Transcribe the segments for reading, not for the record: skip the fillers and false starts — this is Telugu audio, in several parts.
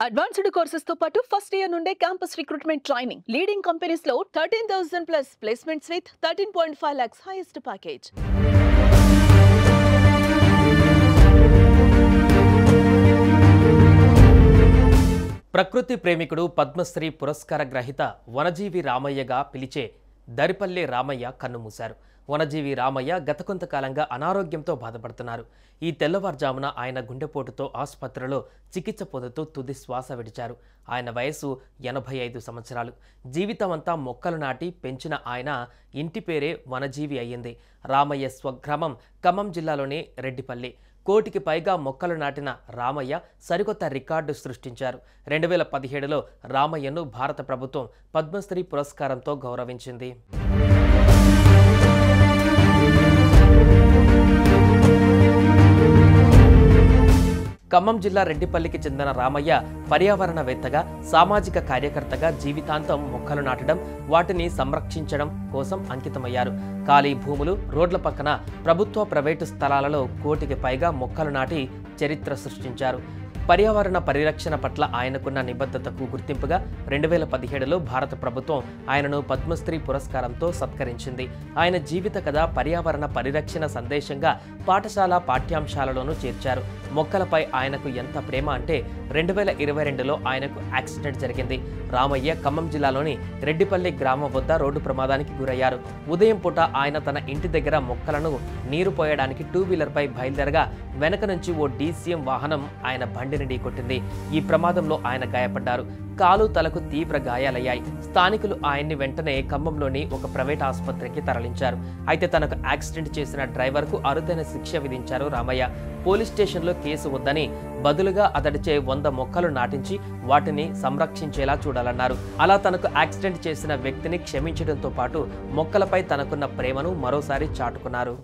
అడ్వాన్స్డ్ కోర్సెస్ తో పాటు ఫస్ట్ ఇయర్ నుండే campus recruitment training leading companies లో 13,000 plus placements with 13.5 lakhs highest package. ప్రకృతి ప్రేమికుడు పద్మశ్రీ పురస్కార గ్రహీత వనజీవి రామయ్యగా పిలిచే దరిపల్లి రామయ్య కన్నుమూశారు. వనజీవి రామయ్య గత కొంతకాలంగా అనారోగ్యంతో బాధపడుతున్నారు. ఈ తెల్లవారుజామున ఆయన గుండెపోటుతో ఆసుపత్రిలో చికిత్స పొందుతూ తుది శ్వాస విడిచారు. ఆయన వయసు 85 సంవత్సరాలు. జీవితమంతా మొక్కలు నాటి పెంచిన ఆయన ఇంటి పేరే వనజీవి అయ్యింది. రామయ్య స్వగ్రామం ఖమ్మం జిల్లాలోని రెడ్డిపల్లి. 1 కోటికి పైగా మొక్కలు నాటిన రామయ్య సరికొత్త రికార్డు సృష్టించారు. 2017లో రామయ్యను భారత ప్రభుత్వం పద్మశ్రీ పురస్కారంతో గౌరవించింది. ఖమ్మం జిల్లా రెడ్డిపల్లికి చెందిన రామయ్య పర్యావరణవేత్తగా, సామాజిక కార్యకర్తగా జీవితాంతం మొక్కలు నాటడం, వాటిని సంరక్షించడం కోసం అంకితమయ్యారు. ఖాళీ భూములు, రోడ్ల పక్కన ప్రభుత్వ, ప్రైవేటు స్థలాలలో 1 కోటికి పైగా మొక్కలు నాటి చరిత్ర సృష్టించారు. పర్యావరణ పరిరక్షణ పట్ల ఆయనకున్న నిబద్ధతకు గుర్తింపుగా 2017లో భారత ప్రభుత్వం ఆయనను పద్మశ్రీ పురస్కారంతో సత్కరించింది. ఆయన జీవిత కథ పర్యావరణ పరిరక్షణ సందేశంగా పాఠశాల పాఠ్యాంశాలలోనూ చేర్చారు. మొక్కలపై ఆయనకు ఎంత ప్రేమ అంటే 2022లో ఆయనకు యాక్సిడెంట్ జరిగింది. రామయ్య ఖమ్మం జిల్లాలోని రెడ్డిపల్లి గ్రామం వద్ద రోడ్డు ప్రమాదానికి గురయ్యారు. ఉదయం పూట ఆయన తన ఇంటి దగ్గర మొక్కలను నీరు పోయడానికి 2-వీలర్పై బయలుదేరగా వెనక నుంచి ఓ DCM వాహనం ఆయన బండిని ఢీకొట్టింది. ఈ ప్రమాదంలో ఆయన గాయపడ్డారు. కాలు, తలకు తీవ్ర గాయాలయ్యాయి. స్థానికులు ఆయన్ని వెంటనే ఖమ్మంలోని ఒక ప్రైవేట్ ఆసుపత్రికి తరలించారు. అయితే తనకు యాక్సిడెంట్ చేసిన డ్రైవర్కు అరుదైన శిక్ష విధించారు రామయ్య. పోలీస్ స్టేషన్లో కేసు వద్దని బదులుగా అతడిచే 100 మొక్కలు నాటించి వాటిని సంరక్షించేలా చూడాలన్నారు. అలా తనకు యాక్సిడెంట్ చేసిన వ్యక్తిని క్షమించడంతో పాటు మొక్కలపై తనకున్న ప్రేమను మరోసారి చాటుకున్నారు.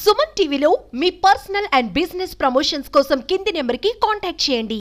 సుమన్ టీవీలో మీ పర్సనల్ అండ్ బిజినెస్ ప్రమోషన్స్ కోసం కింది నెంబర్కి కాంటాక్ట్ చేయండి.